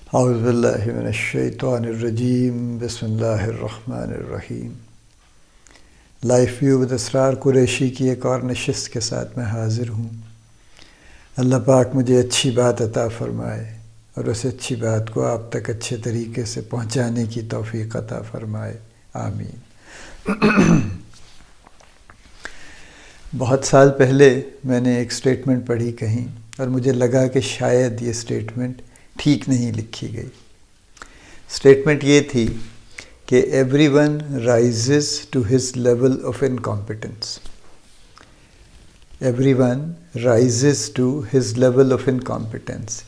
اعوذ باللہ من الشیطان الرجیم بسم اللہ الرحمن الرحیم۔ لائف ویو ود اسرار قریشی کی ایک اور نشست کے ساتھ میں حاضر ہوں۔ اللہ پاک مجھے اچھی بات عطا فرمائے اور اس اچھی بات کو آپ تک اچھے طریقے سے پہنچانے کی توفیق عطا فرمائے، آمین۔ بہت سال پہلے میں نے ایک سٹیٹمنٹ پڑھی کہیں اور مجھے لگا کہ شاید یہ سٹیٹمنٹ ٹھیک نہیں لکھی گئی۔ سٹیٹمنٹ یہ تھی کہ every one rises to his level of incompetence. Every one rises to his level of incompetence,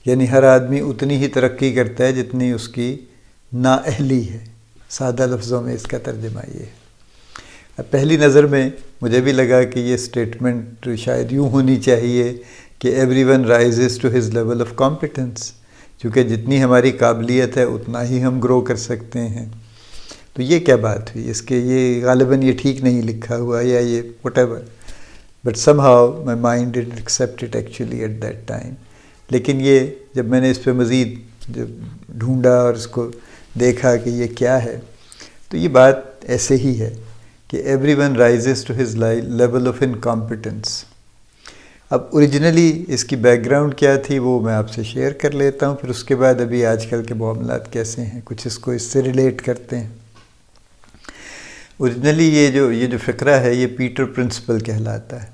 یعنی ہر آدمی اتنی ہی ترقی کرتا ہے جتنی اس کی نااہلی ہے۔ سادہ لفظوں میں اس کا ترجمہ یہ ہے۔ اب پہلی نظر میں مجھے بھی لگا کہ یہ سٹیٹمنٹ شاید یوں ہونی چاہیے کہ every one rises to his level of competence, چونکہ جتنی ہماری قابلیت ہے اتنا ہی ہم گرو کر سکتے ہیں۔ تو یہ کیا بات ہوئی؟ اس کے یہ غالباً یہ ٹھیک نہیں لکھا ہوا یا یہ whatever, but somehow my mind didn't accept it actually at that time. لیکن یہ جب میں نے اس پہ مزید جب ڈھونڈا اور اس کو دیکھا کہ یہ کیا ہے، تو یہ بات ایسے ہی ہے کہ every one rises to his level of incompetence. اب اوریجنلی اس کی بیک گراؤنڈ کیا تھی وہ میں آپ سے شیئر کر لیتا ہوں، پھر اس کے بعد ابھی آج کل کے معاملات کیسے ہیں کچھ اس کو اس سے ریلیٹ کرتے ہیں۔ اوریجنلی یہ جو فقرہ ہے یہ پیٹر پرنسپل کہلاتا ہے۔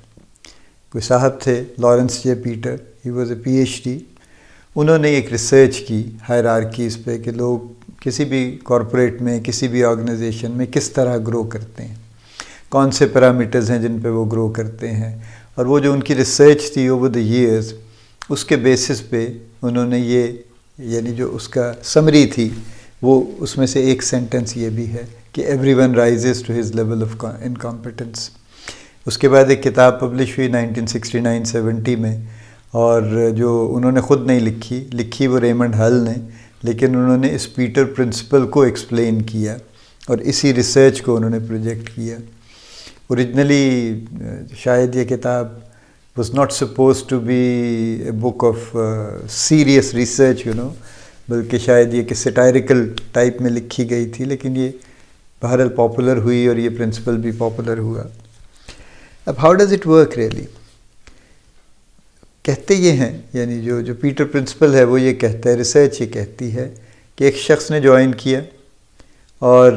کوئی صاحب تھے Lawrence J Peter, he was a P H D. انہوں نے ایک ریسرچ کی ہائرارکیز پہ کہ لوگ کسی بھی کارپوریٹ میں کسی بھی آرگنائزیشن میں کس طرح گرو کرتے ہیں، کون سے پیرامیٹرز ہیں جن پہ وہ گرو کرتے ہیں، اور وہ جو ان کی ریسرچ تھی اوور دی ایئرز، اس کے بیسس پہ انہوں نے یہ یعنی جو اس کا سمری تھی وہ اس میں سے ایک سینٹنس یہ بھی ہے کہ every one rises to his level of incompetence. اس کے بعد ایک کتاب پبلش ہوئی 1969-70 میں، اور جو انہوں نے خود نہیں لکھی وہ ریمنڈ ہل نے، لیکن انہوں نے اس پیٹر پرنسپل کو ایکسپلین کیا اور اسی ریسرچ کو انہوں نے پروجیکٹ کیا۔ اوریجنلی شاید یہ کتاب was not supposed to be a book of serious research بلکہ شاید یہ کہ سیٹائریکل ٹائپ میں لکھی گئی تھی، لیکن یہ بہرحال پاپولر ہوئی اور یہ پرنسپل بھی پاپولر ہوا۔ اب how does it work really? کہتے یہ ہیں، یعنی جو پیٹر پرنسپل ہے وہ یہ کہتا ہے، ریسرچ یہ کہتی ہے کہ ایک شخص نے جوائن کیا اور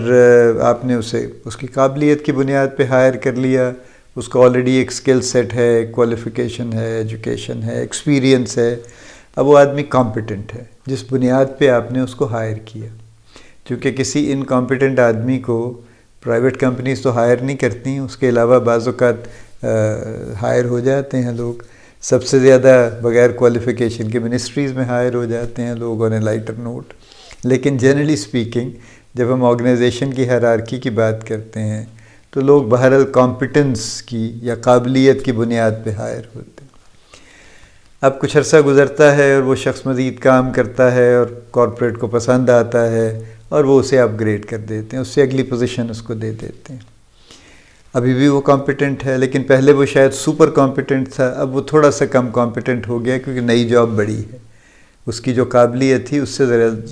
آپ نے اسے اس کی قابلیت کی بنیاد پہ ہائر کر لیا، اس کو آلریڈی ایک سکل سیٹ ہے، کوالیفیکیشن ہے، ایجوکیشن ہے، ایکسپیرینس ہے۔ اب وہ آدمی کمپیٹنٹ ہے جس بنیاد پہ آپ نے اس کو ہائر کیا، چونکہ کسی انکمپیٹنٹ آدمی کو پرائیویٹ کمپنیز تو ہائر نہیں کرتی، اس کے علاوہ بعض اوقات ہائر ہو جاتے ہیں لوگ، سب سے زیادہ بغیر کوالیفیکیشن کے منسٹریز میں ہائر ہو جاتے ہیں لوگ آن اے لائٹر نوٹ۔ لیکن جنرلی اسپیکنگ جب ہم آرگنائزیشن کی ہائرارکی کی بات کرتے ہیں تو لوگ بہرحال کمپیٹنس کی یا قابلیت کی بنیاد پہ ہائر ہوتے ہیں۔ اب کچھ عرصہ گزرتا ہے اور وہ شخص مزید کام کرتا ہے اور کارپوریٹ کو پسند آتا ہے اور وہ اسے اپ گریڈ کر دیتے ہیں، اس سے اگلی پوزیشن اس کو دے دیتے ہیں۔ ابھی بھی وہ کمپیٹنٹ ہے، لیکن پہلے وہ شاید سپر کمپیٹنٹ تھا، اب وہ تھوڑا سا کم کمپیٹنٹ ہو گیا کیونکہ نئی جاب بڑی ہے، اس کی جو قابلیت تھی اس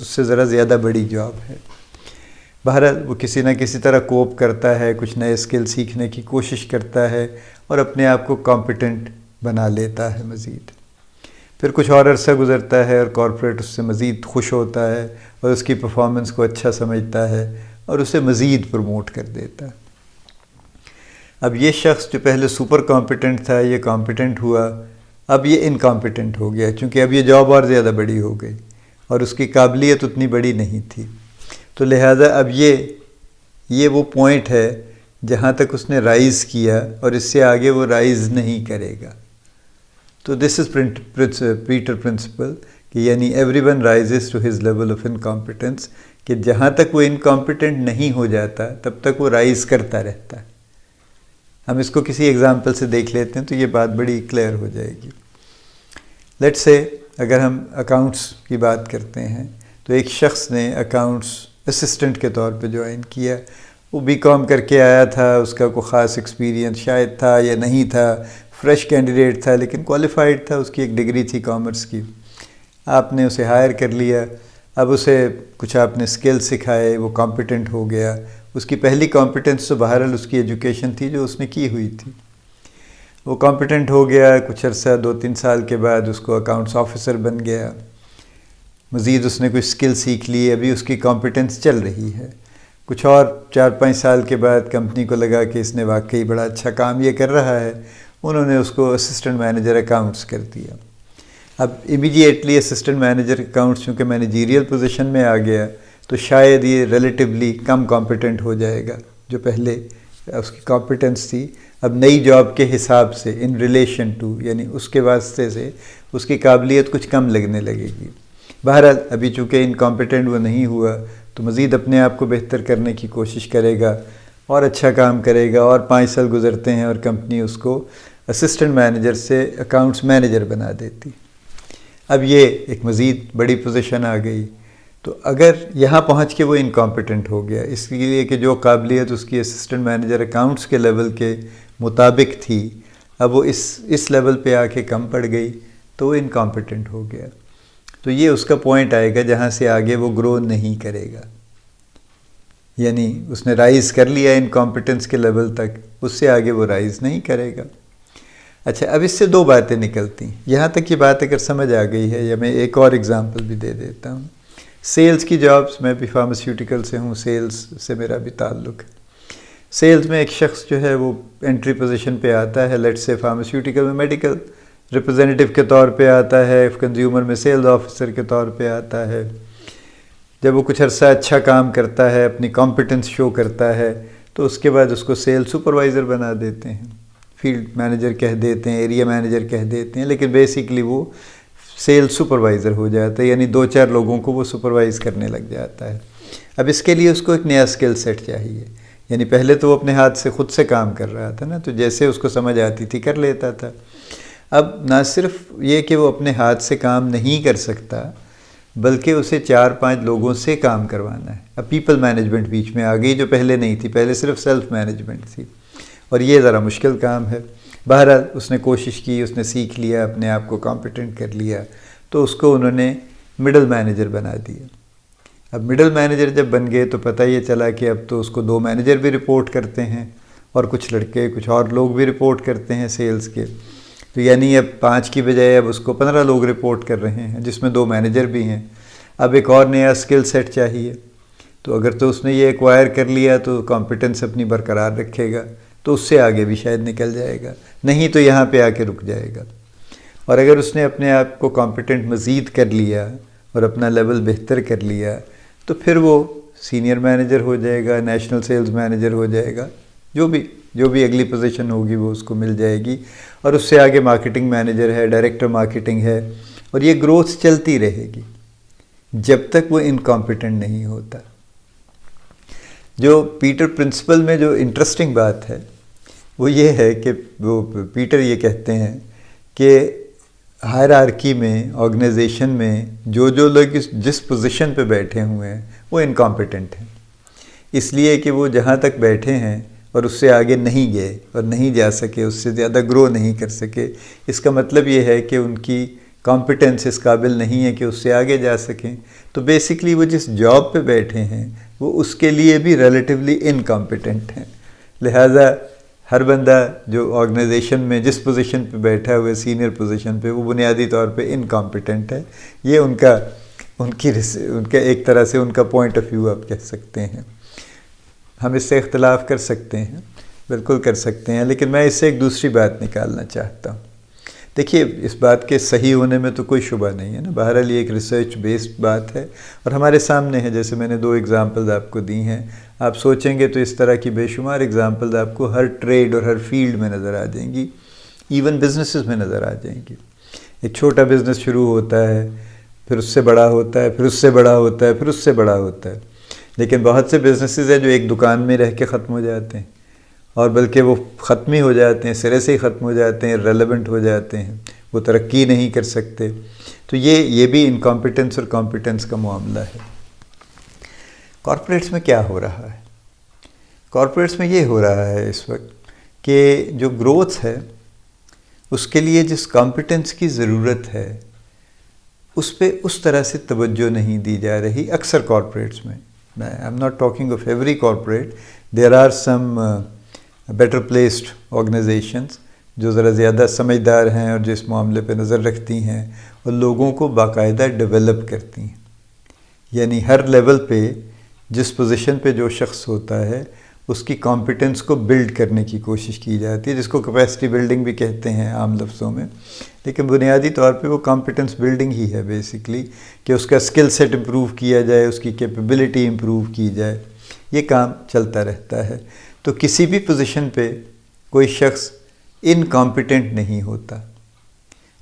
سے ذرا زیادہ بڑی جاب ہے۔ بہرحال وہ کسی نہ کسی طرح کوپ کرتا ہے، کچھ نئے اسکل سیکھنے کی کوشش کرتا ہے اور اپنے آپ کو کمپیٹنٹ بنا لیتا ہے مزید۔ پھر کچھ اور عرصہ گزرتا ہے اور کارپوریٹ اس سے مزید خوش ہوتا ہے اور اس کی پرفارمنس کو اچھا سمجھتا ہے اور اسے مزید پروموٹ کر دیتا ہے۔ اب یہ شخص جو پہلے سپر کمپیٹنٹ تھا یہ کمپیٹنٹ ہوا، اب یہ انکمپیٹنٹ ہو گیا کیونکہ اب یہ جاب اور زیادہ بڑی ہو گئی اور اس کی قابلیت اتنی بڑی نہیں تھی، تو لہٰذا اب یہ وہ پوائنٹ ہے جہاں تک اس نے رائز کیا اور اس سے آگے وہ رائز نہیں کرے گا۔ تو دس از پیٹر پرنسپل کہ یعنی every one rises to his level of incompetence, کہ جہاں تک وہ انکمپیٹنٹ نہیں ہو جاتا تب تک وہ رائز کرتا رہتا ہے۔ ہم اس کو کسی ایگزامپل سے دیکھ لیتے ہیں تو یہ بات بڑی کلیئر ہو جائے گی۔ لیٹس سے اگر ہم اکاؤنٹس کی بات کرتے ہیں تو ایک شخص نے اکاؤنٹس اسسٹنٹ کے طور پہ جوائن کیا، وہ بی کام کر کے آیا تھا، اس کا کوئی خاص ایکسپیرینس شاید تھا یا نہیں تھا، فریش کینڈیڈیٹ تھا لیکن کوالیفائڈ تھا، اس کی ایک ڈگری تھی کامرس کی۔ آپ نے اسے ہائر کر لیا اب اسے کچھ آپ نے اسکل سکھائے، وہ کمپیٹنٹ ہو گیا. اس کی پہلی کمپیٹنس تو بہرحال اس کی ایجوکیشن تھی جو اس نے کی ہوئی تھی. وہ کمپیٹنٹ ہو گیا، کچھ عرصہ 2-3 سال کے بعد اس کو اکاؤنٹس آفیسر بن گیا. مزید اس نے کوئی اسکل سیکھ لی، ابھی اس کی کمپیٹنس چل رہی ہے. کچھ اور 4-5 سال کے بعد کمپنی کو لگا کہ اس نے واقعی بڑا اچھا کام یہ کر رہا ہے، انہوں نے اس کو اسسٹنٹ مینیجر اکاؤنٹس کر دیا. اب امیڈیٹلی اسسٹنٹ مینیجر اکاؤنٹس چونکہ مینیجیریل پوزیشن میں آ گیا تو شاید یہ ریلیٹیولی کم کمپیٹنٹ ہو جائے گا جو پہلے اس کی کمپیٹنس تھی. اب نئی جاب کے حساب سے ان ریلیشن ٹو، یعنی اس کے واسطے سے اس کی قابلیت کچھ کم لگنے لگے گی. بہرحال ابھی چونکہ انکمپیٹنٹ وہ نہیں ہوا تو مزید اپنے آپ کو بہتر کرنے کی کوشش کرے گا اور اچھا کام کرے گا، اور 5 سال گزرتے ہیں اور کمپنی اس کو اسسٹنٹ مینیجر سے اکاؤنٹس مینیجر بنا دیتی. اب یہ ایک مزید بڑی پوزیشن آ گئی. تو اگر یہاں پہنچ کے وہ انکمپیٹنٹ ہو گیا اس لیے کہ جو قابلیت اس کی اسسٹنٹ مینیجر اکاؤنٹس کے لیول کے مطابق تھی اب وہ اس لیول پہ آ کے کم پڑ گئی تو وہ انکمپیٹنٹ ہو گیا. تو یہ اس کا پوائنٹ آئے گا جہاں سے آگے وہ گرو نہیں کرے گا. یعنی اس نے رائز کر لیا انکمپیٹنس کے لیول تک، اس سے آگے وہ رائز نہیں کرے گا. اچھا، اب اس سے 2 باتیں نکلتی ہیں. یہاں تک یہ بات اگر سمجھ آ گئی ہے، یا میں ایک اور اگزامپل بھی دے دیتا ہوں. سیلز کی جابس، میں بھی فارماسیوٹیکل سے ہوں، سیلز سے میرا بھی تعلق ہے. سیلز میں ایک شخص جو ہے وہ انٹری پوزیشن پہ آتا ہے، لیٹس سے فارماسیوٹیکل میں میڈیکل ریپرزینٹیو کے طور پہ آتا ہے، کنزیومر میں سیلز آفیسر کے طور پہ آتا ہے. جب وہ کچھ عرصہ اچھا کام کرتا ہے، اپنی کمپیٹنس شو کرتا ہے، تو اس کے بعد اس کو سیل سپروائزر بنا دیتے ہیں، فیلڈ مینیجر کہہ دیتے ہیں، ایریا مینیجر کہہ دیتے ہیں، لیکن بیسیکلی وہ سیل سپروائزر ہو جاتا ہے. یعنی 2-4 لوگوں کو وہ سپروائز کرنے لگ جاتا ہے. اب اس کے لیے اس کو ایک نیا اسکل سیٹ چاہیے. یعنی پہلے تو وہ اپنے ہاتھ سے خود سے کام کر رہا تھا نا، تو جیسے اس کو سمجھ آتی تھی کر لیتا تھا. اب نہ صرف یہ کہ وہ اپنے ہاتھ سے کام نہیں کر سکتا بلکہ اسے 4-5 لوگوں سے کام کروانا ہے. اب پیپل مینجمنٹ بیچ میں آ گئی جو پہلے نہیں تھی، پہلے صرف سیلف مینجمنٹ تھی، اور یہ ذرا مشکل کام ہے. بہرحال اس نے کوشش کی، اس نے سیکھ لیا، اپنے آپ کو کمپیٹنٹ کر لیا، تو اس کو انہوں نے مڈل مینیجر بنا دیا. اب مڈل مینیجر جب بن گئے تو پتہ یہ چلا کہ اب تو اس کو 2 مینیجر بھی رپورٹ کرتے ہیں اور کچھ لڑکے، کچھ اور لوگ بھی رپورٹ کرتے ہیں سیلز کے. تو یعنی اب 5 کی بجائے اب اس کو 15 لوگ رپورٹ کر رہے ہیں، جس میں 2 مینیجر بھی ہیں. اب ایک اور نیا اسکل سیٹ چاہیے. تو اگر تو اس نے یہ ایکوائر کر لیا تو کمپیٹنس اپنی برقرار رکھے گا، تو اس سے آگے بھی شاید نکل جائے گا، نہیں تو یہاں پہ آ کے رک جائے گا. اور اگر اس نے اپنے آپ کو کمپیٹنٹ مزید کر لیا اور اپنا لیول بہتر کر لیا تو پھر وہ سینئر مینیجر ہو جائے گا، نیشنل سیلز مینیجر ہو جائے گا، جو بھی اگلی پوزیشن ہوگی وہ اس کو مل جائے گی. اور اس سے آگے مارکیٹنگ مینیجر ہے، ڈائریکٹر مارکیٹنگ ہے، اور یہ گروتھ چلتی رہے گی جب تک وہ انکمپیٹنٹ نہیں ہوتا. جو پیٹر پرنسپل میں جو انٹرسٹنگ بات ہے وہ یہ ہے کہ وہ پیٹر یہ کہتے ہیں کہ ہائرارکی میں، آرگنائزیشن میں جو لوگ جس پوزیشن پہ بیٹھے ہوئے ہیں وہ انکمپیٹنٹ ہیں، اس لیے کہ وہ جہاں تک بیٹھے ہیں اور اس سے آگے نہیں گئے اور نہیں جا سکے، اس سے زیادہ گرو نہیں کر سکے. اس کا مطلب یہ ہے کہ ان کی کمپیٹنس اس قابل نہیں ہے کہ اس سے آگے جا سکیں. تو بیسکلی وہ جس جاب پہ بیٹھے ہیں وہ اس کے لیے بھی ریلیٹیولی انکمپیٹنٹ ہیں. لہٰذا ہر بندہ جو آرگنائزیشن میں جس پوزیشن پہ بیٹھا ہوئے سینئر پوزیشن پہ، وہ بنیادی طور پہ انکمپیٹنٹ ہے. یہ ان کا ایک طرح سے ان کا پوائنٹ آف ویو آپ کہہ سکتے ہیں. ہم اس سے اختلاف کر سکتے ہیں، بالکل کر سکتے ہیں، لیکن میں اس سے ایک دوسری بات نکالنا چاہتا ہوں. دیکھیے، اس بات کے صحیح ہونے میں تو کوئی شبہ نہیں ہے نا. بہرحال یہ ایک ریسرچ بیسڈ بات ہے اور ہمارے سامنے ہے. جیسے میں نے 2 ایگزامپلز آپ کو دی ہیں، آپ سوچیں گے تو اس طرح کی بے شمار ایگزامپلز آپ کو ہر ٹریڈ اور ہر فیلڈ میں نظر آ جائیں گی، ایون بزنسز میں نظر آ جائیں گی. ایک چھوٹا بزنس شروع ہوتا ہے، پھر اس سے بڑا ہوتا ہے، پھر اس سے بڑا ہوتا ہے، پھر اس سے بڑا ہوتا ہے. لیکن بہت سے بزنسز ہیں جو ایک دکان میں رہ کے ختم ہو جاتے ہیں، اور بلکہ وہ ختم ہی ہو جاتے ہیں، سرے سے ہی ختم ہو جاتے ہیں، ریلیونٹ ہو جاتے ہیں، وہ ترقی نہیں کر سکتے. تو یہ بھی انکمپیٹنس اور کمپیٹنس کا معاملہ ہے. کارپوریٹس میں کیا ہو رہا ہے؟ کارپوریٹس میں یہ ہو رہا ہے اس وقت کہ جو گروتھ ہے اس کے لیے جس کمپیٹنس کی ضرورت ہے اس پہ اس طرح سے توجہ نہیں دی جا رہی اکثر کارپوریٹس میں. I am not talking of every corporate, there are some better placed organisations جو ذرا زیادہ سمجھدار ہیں اور جو اس معاملے پہ نظر رکھتی ہیں اور لوگوں کو باقاعدہ ڈیولپ کرتی ہیں. یعنی ہر لیول پہ جس پوزیشن پہ جو شخص ہوتا ہے اس کی کمپیٹنس کو بلڈ کرنے کی کوشش کی جاتی ہے, جس کو کیپیسٹی بلڈنگ بھی کہتے ہیں عام لفظوں میں, لیکن بنیادی طور پہ وہ کمپیٹنس بلڈنگ ہی ہے بیسکلی, کہ اس کا اسکل سیٹ امپروو کیا جائے, اس کی کیپیبلٹی امپروو کی جائے. یہ کام چلتا رہتا ہے. تو کسی بھی پوزیشن پہ کوئی شخص انکمپیٹنٹ نہیں ہوتا,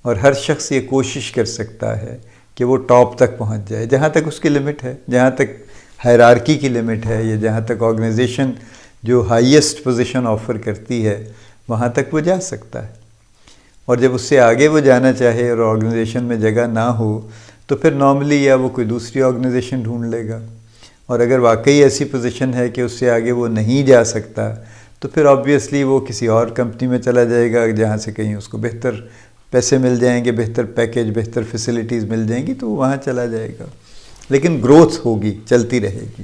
اور ہر شخص یہ کوشش کر سکتا ہے کہ وہ ٹاپ تک پہنچ جائے, جہاں تک اس کی لمٹ ہے, جہاں تک ہائرارکی کی لمٹ ہے, یا جہاں تک آرگنائزیشن جو ہائیسٹ پوزیشن آفر کرتی ہے وہاں تک وہ جا سکتا ہے. اور جب اس سے آگے وہ جانا چاہے اور آرگنائزیشن میں جگہ نہ ہو تو پھر نارملی یا وہ کوئی دوسری آرگنائزیشن ڈھونڈ لے گا, اور اگر واقعی ایسی پوزیشن ہے کہ اس سے آگے وہ نہیں جا سکتا تو پھر آبویسلی وہ کسی اور کمپنی میں چلا جائے گا جہاں سے کہیں اس کو بہتر پیسے مل جائیں گے, بہتر پیکیج, بہتر فیسلٹیز مل جائیں گی, تو وہ وہاں چلا جائے گا. لیکن گروتھ ہوگی, چلتی رہے گی.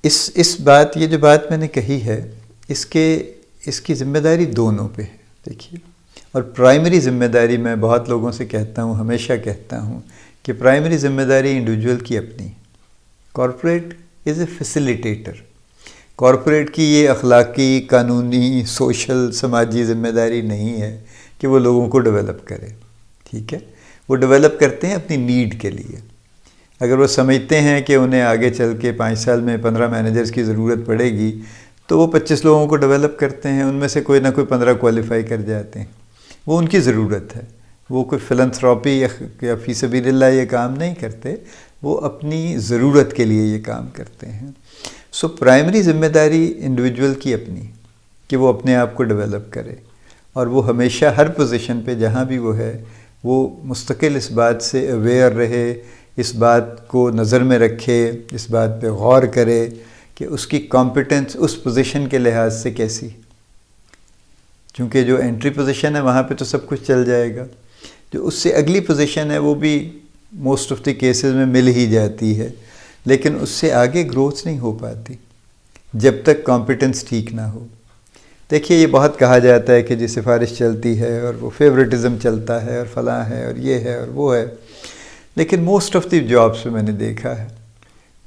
اس بات, یہ جو بات میں نے کہی ہے, اس کی ذمہ داری دونوں پہ ہے. دیکھیے, اور پرائمری ذمہ داری میں بہت لوگوں سے کہتا ہوں, ہمیشہ کہتا ہوں کہ پرائمری ذمہ داری انڈیویجول کی اپنی. Corporate is a facilitator. Corporate کی یہ اخلاقی, قانونی, سوشل, سماجی ذمہ داری نہیں ہے کہ وہ لوگوں کو ڈیولپ کرے. ٹھیک ہے, وہ ڈیولپ کرتے ہیں اپنی نیڈ کے لیے. اگر وہ سمجھتے ہیں کہ انہیں آگے چل کے 5 سال میں 15 مینیجرز کی ضرورت پڑے گی تو وہ 25 لوگوں کو ڈیولپ کرتے ہیں, ان میں سے کوئی نہ کوئی 15 کوالیفائی کر جاتے ہیں. وہ ان کی ضرورت ہے, وہ کوئی فلنتھراپی یا فی سبیل اللہ یہ کام نہیں کرتے, وہ اپنی ضرورت کے لیے یہ کام کرتے ہیں. سو پرائمری ذمہ داری انڈیویجول کی اپنی, کہ وہ اپنے آپ کو ڈیولپ کرے, اور وہ ہمیشہ ہر پوزیشن پہ جہاں بھی وہ ہے وہ مستقل اس بات سے اویئر رہے, اس بات کو نظر میں رکھے, اس بات پہ غور کرے کہ اس کی کمپیٹنس اس پوزیشن کے لحاظ سے کیسی. چونکہ جو انٹری پوزیشن ہے وہاں پہ تو سب کچھ چل جائے گا, جو اس سے اگلی پوزیشن ہے وہ بھی موسٹ آف دی کیسز میں مل ہی جاتی ہے, لیکن اس سے آگے گروتھ نہیں ہو پاتی جب تک کمپیٹنس ٹھیک نہ ہو. دیکھیے, یہ بہت کہا جاتا ہے کہ جی سفارش چلتی ہے اور وہ فیوریٹزم چلتا ہے اور فلاں ہے اور یہ ہے اور وہ ہے, لیکن موسٹ آف دی جابس میں نے دیکھا ہے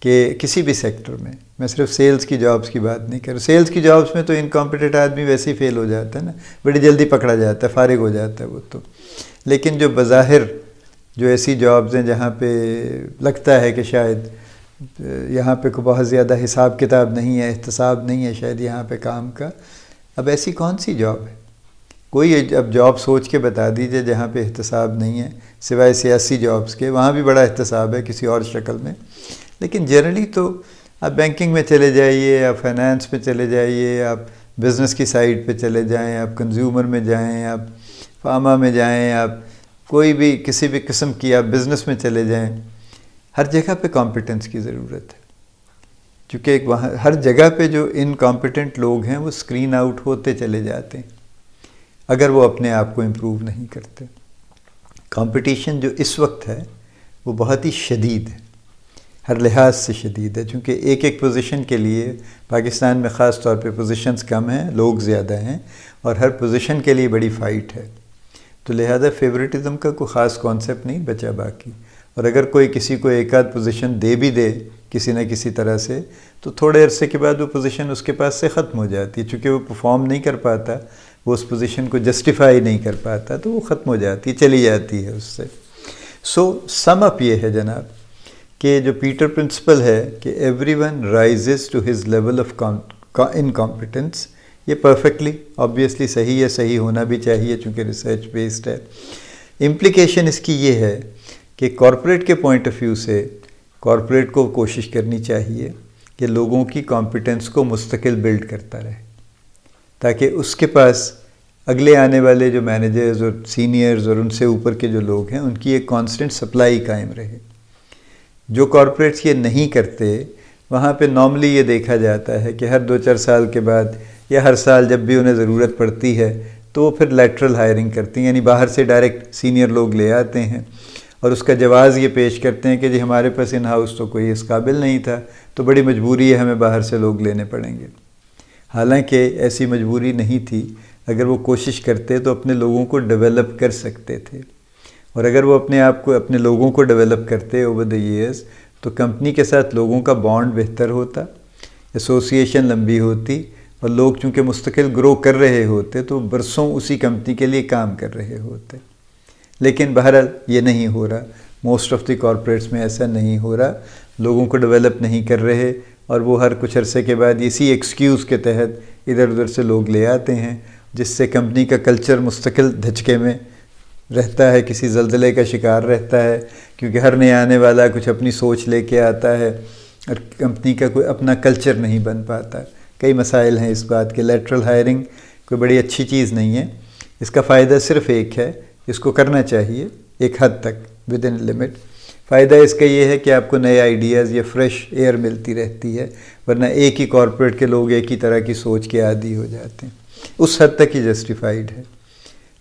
کہ کسی بھی سیکٹر میں صرف سیلز کی جابس کی بات نہیں کر رہا. سیلز کی جابس میں تو انکمپیٹنٹ آدمی ویسے ہی فیل ہو جاتا ہے نا, بڑی جلدی پکڑا جاتا ہے, فارغ ہو جاتا ہے وہ تو. لیکن جو بظاہر جو ایسی جابز ہیں جہاں پہ لگتا ہے کہ شاید یہاں پہ کوئی بہت زیادہ حساب کتاب نہیں ہے, احتساب نہیں ہے شاید یہاں پہ کام کا, اب ایسی کون سی جاب ہے؟ کوئی اب جاب سوچ کے بتا دیجئے جہاں پہ احتساب نہیں ہے, سوائے سیاسی جابز کے, وہاں بھی بڑا احتساب ہے کسی اور شکل میں. لیکن جنرلی تو آپ بینکنگ میں چلے جائیے, آپ فائنانس میں چلے جائیے, آپ بزنس کی سائڈ پہ چلے جائیں, آپ کنزیومر میں جائیں, آپ فارما میں جائیں, آپ کوئی بھی کسی بھی قسم کی آپ بزنس میں چلے جائیں, ہر جگہ پہ کمپیٹنس کی ضرورت ہے. چونکہ وہاں ہر جگہ پہ جو انکمپیٹنٹ لوگ ہیں وہ اسکرین آؤٹ ہوتے چلے جاتے ہیں اگر وہ اپنے آپ کو امپروو نہیں کرتے. کمپٹیشن جو اس وقت ہے وہ بہت ہی شدید ہے, ہر لحاظ سے شدید ہے, چونکہ ایک پوزیشن کے لیے پاکستان میں خاص طور پہ پوزیشنز کم ہیں, لوگ زیادہ ہیں, اور ہر پوزیشن کے لیے بڑی فائٹ ہے. تو لہذا فیوریٹزم کا کوئی خاص کانسیپٹ نہیں بچا باقی. اور اگر کوئی کسی کو ایک آدھ پوزیشن دے بھی دے کسی نہ کسی طرح سے, تو تھوڑے عرصے کے بعد وہ پوزیشن اس کے پاس سے ختم ہو جاتی ہے, چونکہ وہ پرفارم نہیں کر پاتا, وہ اس پوزیشن کو جسٹیفائی نہیں کر پاتا, تو وہ ختم ہو جاتی, چلی جاتی ہے اس سے. سو سم اپ یہ ہے جناب کہ جو پیٹر پرنسپل ہے کہ every one rises to his level of incompetence, یہ پرفیکٹلی آبویسلی صحیح ہے, صحیح ہونا بھی چاہیے چونکہ ریسرچ بیسڈ ہے. امپلیکیشن اس کی یہ ہے کہ کارپوریٹ کے پوائنٹ آف ویو سے کارپوریٹ کو کوشش کرنی چاہیے کہ لوگوں کی کمپیٹنس کو مستقل بلڈ کرتا رہے, تاکہ اس کے پاس اگلے آنے والے جو مینیجرز اور سینئرز اور ان سے اوپر کے جو لوگ ہیں ان کی ایک کانسٹنٹ سپلائی قائم رہے. جو کارپوریٹس یہ نہیں کرتے وہاں پہ نارملی یہ دیکھا جاتا ہے کہ ہر 2-4 سال کے بعد یا ہر سال جب بھی انہیں ضرورت پڑتی ہے تو وہ پھر لیٹرل ہائرنگ کرتی ہیں، یعنی باہر سے ڈائریکٹ سینئر لوگ لے آتے ہیں اور اس کا جواز یہ پیش کرتے ہیں کہ جی ہمارے پاس ان ہاؤس تو کوئی اس قابل نہیں تھا، تو بڑی مجبوری ہے ہمیں باہر سے لوگ لینے پڑیں گے۔ حالانکہ ایسی مجبوری نہیں تھی، اگر وہ کوشش کرتے تو اپنے لوگوں کو ڈیولپ کر سکتے تھے، اور اگر وہ اپنے آپ کو اپنے لوگوں کو ڈیولپ کرتے اوور دی ایئرز تو کمپنی کے ساتھ لوگوں کا بانڈ بہتر ہوتا، ایسوسیشن لمبی ہوتی، اور لوگ چونکہ مستقل گرو کر رہے ہوتے تو برسوں اسی کمپنی کے لیے کام کر رہے ہوتے۔ لیکن بہرحال یہ نہیں ہو رہا، موسٹ آف دی کارپوریٹس میں ایسا نہیں ہو رہا، لوگوں کو ڈیولپ نہیں کر رہے، اور وہ ہر کچھ عرصے کے بعد اسی ایکسکیوز کے تحت ادھر ادھر سے لوگ لے آتے ہیں، جس سے کمپنی کا کلچر مستقل دھچکے میں رہتا ہے، کسی زلزلے کا شکار رہتا ہے، کیونکہ ہر نئے آنے والا کچھ اپنی سوچ لے کے آتا ہے اور کمپنی کا کوئی اپنا کلچر نہیں بن پاتا۔ کئی مسائل ہیں اس بات کے۔ لیٹرل ہائرنگ کوئی بڑی اچھی چیز نہیں ہے، اس کا فائدہ صرف ایک ہے، اس کو کرنا چاہیے ایک حد تک ود ان لمٹ۔ فائدہ اس کا یہ ہے کہ آپ کو نئے آئیڈیاز یا فریش ایئر ملتی رہتی ہے، ورنہ ایک ہی کارپوریٹ کے لوگ ایک ہی طرح کی سوچ کے عادی ہو جاتے ہیں۔ اس حد تک ہی جسٹیفائیڈ ہے،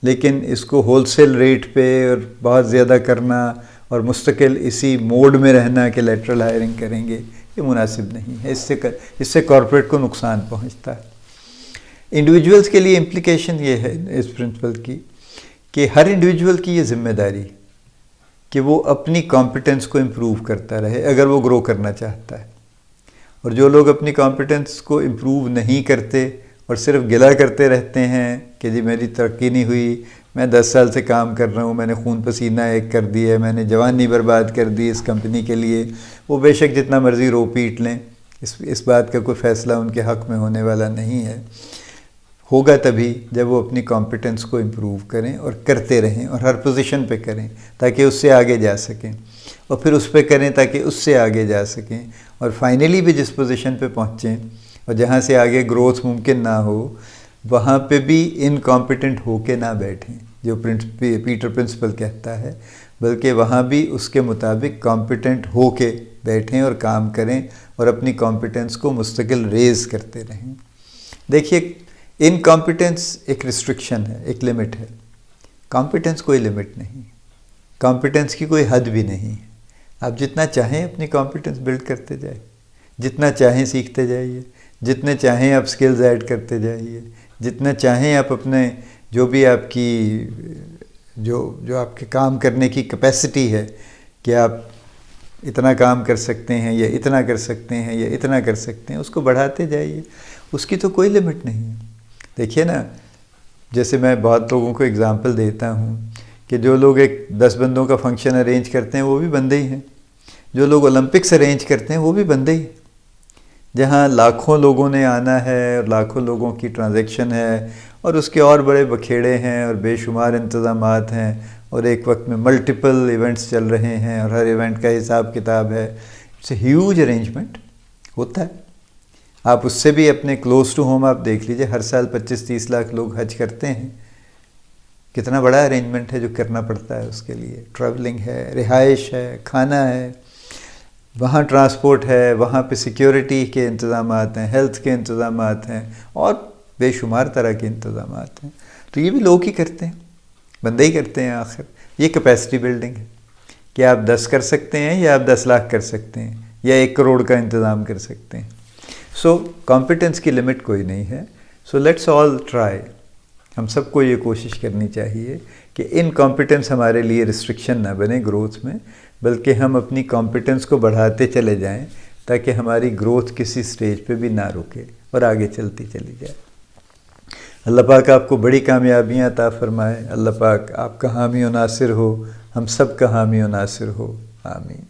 لیکن اس کو ہول سیل ریٹ پہ اور بہت زیادہ کرنا اور مستقل اسی موڈ میں رہنا کہ لیٹرل ہائرنگ کریں گے، یہ مناسب نہیں ہے، اس سے کارپوریٹ کو نقصان پہنچتا ہے۔ انڈیویجولز کے لیے امپلیکیشن یہ ہے اس پرنسپل کی کہ ہر انڈیویجول کی یہ ذمہ داری کہ وہ اپنی کمپیٹنس کو امپروو کرتا رہے اگر وہ گرو کرنا چاہتا ہے، اور جو لوگ اپنی کمپیٹنس کو امپروو نہیں کرتے اور صرف گلہ کرتے رہتے ہیں کہ جی میری ترقی نہیں ہوئی، میں 10 سال سے کام کر رہا ہوں، میں نے خون پسینہ ایک کر دی ہے، میں نے جوانی برباد کر دی اس کمپنی کے لیے، وہ بے شک جتنا مرضی رو پیٹ لیں، اس بات کا کوئی فیصلہ ان کے حق میں ہونے والا نہیں ہے۔ ہوگا تبھی جب وہ اپنی کمپیٹنس کو امپروو کریں اور کرتے رہیں، اور ہر پوزیشن پہ کریں تاکہ اس سے آگے جا سکیں، اور پھر اس پہ کریں تاکہ اس سے آگے جا سکیں، اور فائنلی بھی جس پوزیشن پہ پہنچیں اور جہاں سے آگے گروتھ ممکن نہ ہو وہاں پہ بھی انکمپیٹنٹ ہو کے نہ بیٹھیں جو پیٹر پرنسپل کہتا ہے، بلکہ وہاں بھی اس کے مطابق کمپیٹنٹ ہو کے بیٹھیں اور کام کریں اور اپنی کمپیٹنس کو مستقل ریز کرتے رہیں۔ دیکھیے انکمپیٹنس ایک ریسٹرکشن ہے، ایک لمٹ ہے، کمپیٹنس کوئی لمٹ نہیں، کمپیٹنس کی کوئی حد بھی نہیں۔ آپ جتنا چاہیں اپنی کمپیٹنس بلڈ کرتے جائیں، جتنا چاہیں سیکھتے جائیے، جتنے چاہیں آپ سکلز ایڈ کرتے جائیے، جتنا چاہیں آپ اپنے جو بھی آپ کی جو آپ کے کام کرنے کی کیپیسٹی ہے کہ آپ اتنا کام کر سکتے ہیں یا اتنا کر سکتے ہیں یا اتنا کر سکتے ہیں، اس کو بڑھاتے جائیے، اس کی تو کوئی لمٹ نہیں ہے۔ دیکھیے نا، جیسے میں بہت لوگوں کو اگزامپل دیتا ہوں کہ جو لوگ ایک 10 بندوں کا فنکشن ارینج کرتے ہیں وہ بھی بندے ہی ہیں، جو لوگ اولمپکس ارینج کرتے ہیں وہ بھی بندے ہی ہیں، جہاں لاکھوں لوگوں نے آنا ہے اور لاکھوں لوگوں کی ٹرانزیکشن ہے اور اس کے اور بڑے بکھیڑے ہیں اور بے شمار انتظامات ہیں اور ایک وقت میں ملٹیپل ایونٹس چل رہے ہیں اور ہر ایونٹ کا حساب کتاب ہے۔ اٹس اے ہیوج ارینجمنٹ ہوتا ہے۔ آپ اس سے بھی اپنے کلوز ٹو ہوم آپ دیکھ لیجئے، ہر سال 25-30 لاکھ لوگ حج کرتے ہیں، کتنا بڑا ارینجمنٹ ہے جو کرنا پڑتا ہے اس کے لیے، ٹریولنگ ہے، رہائش ہے، کھانا ہے، وہاں ٹرانسپورٹ ہے، وہاں پہ سیکیورٹی کے انتظامات ہیں، ہیلتھ کے انتظامات ہیں اور بے شمار طرح کے انتظامات ہیں۔ تو یہ بھی لوگ ہی کرتے ہیں، بندے ہی کرتے ہیں آخر۔ یہ کیپیسٹی بلڈنگ ہے کہ آپ 10 کر سکتے ہیں یا آپ 10 لاکھ کر سکتے ہیں یا 1 کروڑ کا انتظام کر سکتے ہیں۔ سو کمپیٹنس کی لمٹ کوئی نہیں ہے۔ سو لیٹس آل ٹرائی، ہم سب کو یہ کوشش کرنی چاہیے کہ انکمپیٹنس ہمارے لیے ریسٹرکشن نہ بنے گروتھ میں، بلکہ ہم اپنی کمپیٹنس کو بڑھاتے چلے جائیں تاکہ ہماری گروتھ کسی سٹیج پہ بھی نہ رکے اور آگے چلتی چلی جائے۔ اللہ پاک آپ کو بڑی کامیابیاں عطا فرمائے، اللہ پاک آپ کا حامی و ناصر ہو، ہم سب کا حامی و ناصر ہو، آمین۔